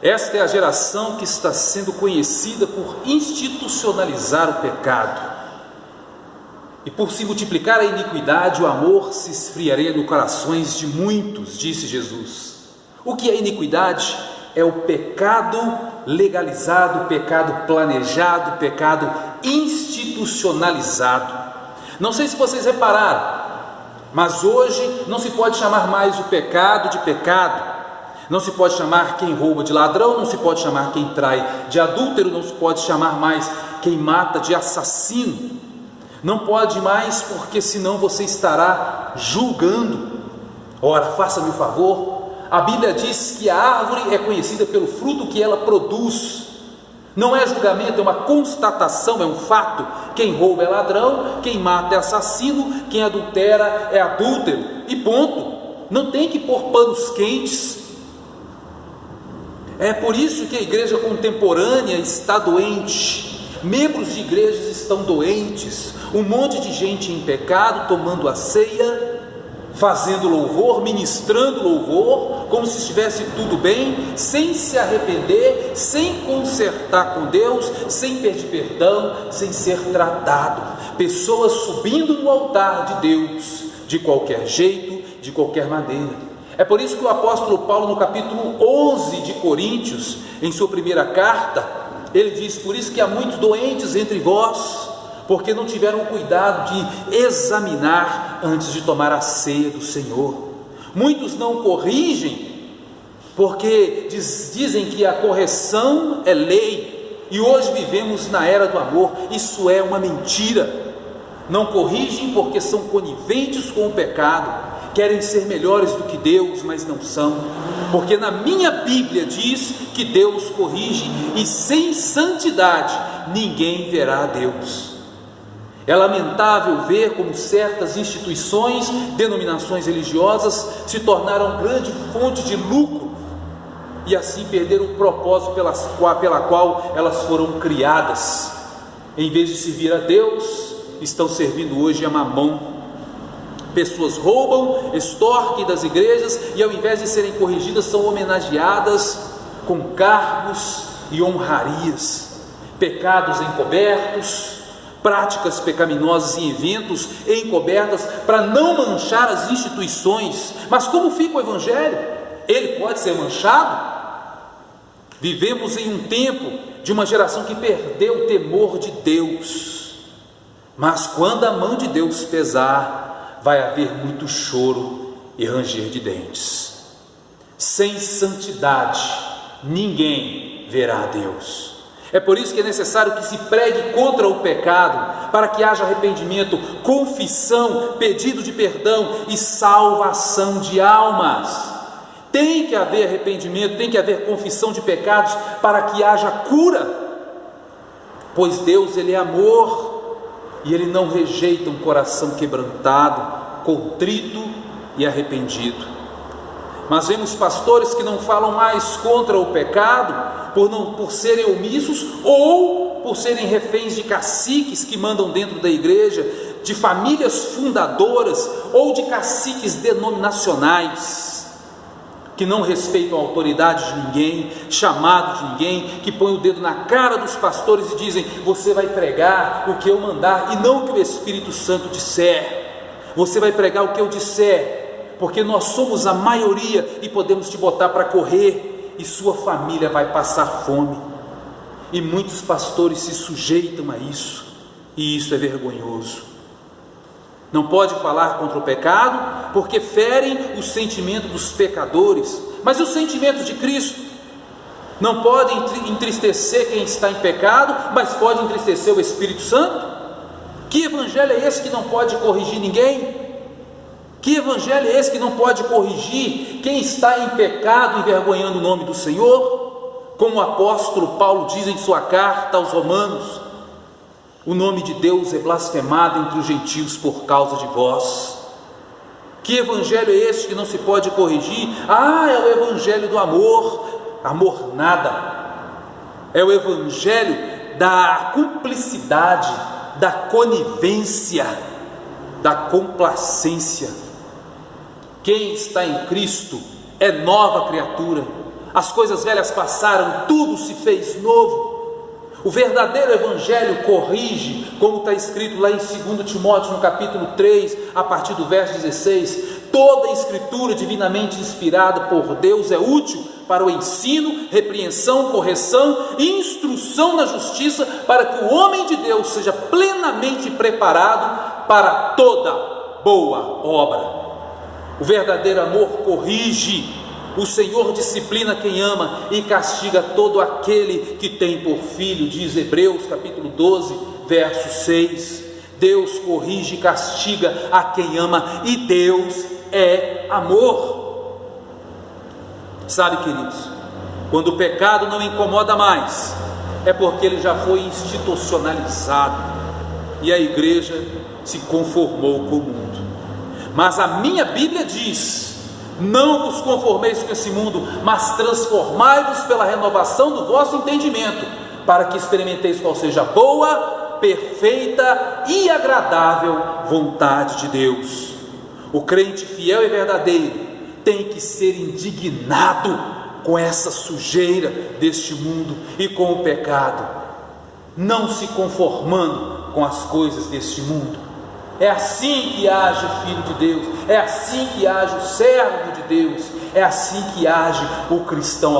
Esta é a geração que está sendo conhecida por institucionalizar o pecado. E por se multiplicar a iniquidade, o amor se esfriaria nos corações de muitos, disse Jesus. O que é iniquidade? É o pecado legalizado, o pecado planejado, o pecado institucionalizado. Não sei se vocês repararam, mas hoje não se pode chamar mais o pecado de pecado. Não se pode chamar quem rouba de ladrão, não se pode chamar quem trai de adúltero, não se pode chamar mais quem mata de assassino. Não pode mais, porque senão você estará julgando. Ora, faça-me o favor, a Bíblia diz que a árvore é conhecida pelo fruto que ela produz. Não é julgamento, é uma constatação, é um fato. Quem rouba é ladrão, quem mata é assassino, quem adultera é adúltero, e ponto. Não tem que pôr panos quentes. É por isso que a igreja contemporânea está doente, membros de igrejas estão doentes, um monte de gente em pecado, tomando a ceia, fazendo louvor, ministrando louvor, como se estivesse tudo bem, sem se arrepender, sem consertar com Deus, sem pedir perdão, sem ser tratado. Pessoas subindo no altar de Deus, de qualquer jeito, de qualquer maneira. É por isso que o apóstolo Paulo, no capítulo 11 de Coríntios, em sua primeira carta, ele diz: por isso que há muitos doentes entre vós, porque não tiveram cuidado de examinar antes de tomar a ceia do Senhor. Muitos não corrigem, porque dizem que a correção é lei, e hoje vivemos na era do amor. Isso é uma mentira. Não corrigem porque são coniventes com o pecado, querem ser melhores do que Deus, mas não são, porque na minha Bíblia diz que Deus corrige, e sem santidade ninguém verá a Deus. É lamentável ver como certas instituições, denominações religiosas se tornaram grande fonte de lucro, e assim perderam o propósito pela qual elas foram criadas. Em vez de servir a Deus, estão servindo hoje a Mamon. Pessoas roubam, extorquem das igrejas, e ao invés de serem corrigidas, são homenageadas com cargos e honrarias. Pecados encobertos, práticas pecaminosas em eventos encobertas para não manchar as instituições. Mas como fica o Evangelho? Ele pode ser manchado? Vivemos em um tempo de uma geração que perdeu o temor de Deus, mas quando a mão de Deus pesar, vai haver muito choro e ranger de dentes. Sem santidade ninguém verá a Deus. É por isso que é necessário que se pregue contra o pecado, para que haja arrependimento, confissão, pedido de perdão e salvação de almas. Tem que haver arrependimento, tem que haver confissão de pecados, para que haja cura, pois Deus, Ele é amor, e Ele não rejeita um coração quebrantado, contrito e arrependido. Mas vemos pastores que não falam mais contra o pecado, por serem omissos, ou por serem reféns de caciques que mandam dentro da igreja, de famílias fundadoras, ou de caciques denominacionais, que não respeitam a autoridade de ninguém, chamado de ninguém, que põem o dedo na cara dos pastores e dizem: você vai pregar o que eu mandar e não o que o Espírito Santo disser. Você vai pregar o que eu disser, porque nós somos a maioria e podemos te botar para correr, e sua família vai passar fome. E muitos pastores se sujeitam a isso, e isso é vergonhoso. Não pode falar contra o pecado, porque ferem o sentimento dos pecadores. Mas e os sentimentos de Cristo? Não podem entristecer quem está em pecado, mas pode entristecer o Espírito Santo? Que evangelho é esse que não pode corrigir ninguém? Que evangelho é esse que não pode corrigir quem está em pecado, envergonhando o nome do Senhor? Como o apóstolo Paulo diz em sua carta aos Romanos: o nome de Deus é blasfemado entre os gentios por causa de vós. Que evangelho é este que não se pode corrigir? É o evangelho do amor. Amor nada. É o evangelho da cumplicidade, da conivência, da complacência. Quem está em Cristo é nova criatura. as coisas velhas passaram, tudo se fez novo. O verdadeiro evangelho corrige, como está escrito lá em 2 Timóteo, no capítulo 3, a partir do verso 16: toda a escritura divinamente inspirada por Deus é útil para o ensino, repreensão, correção e instrução na justiça, para que o homem de Deus seja plenamente preparado para toda boa obra. O verdadeiro amor corrige. O Senhor disciplina quem ama e castiga todo aquele que tem por filho, diz Hebreus capítulo 12, verso 6. Deus corrige e castiga a quem ama, e Deus é amor. Sabe, queridos, quando o pecado não incomoda mais, é porque ele já foi institucionalizado e a igreja se conformou com o mundo. Mas a minha Bíblia diz: não vos conformeis com esse mundo, mas transformai-vos pela renovação do vosso entendimento, para que experimenteis qual seja a boa, perfeita e agradável vontade de Deus. O crente fiel e verdadeiro tem que ser indignado com essa sujeira deste mundo e com o pecado, não se conformando com as coisas deste mundo. É assim que age o Filho de Deus, é assim que age o servo de Deus, é assim que age o cristão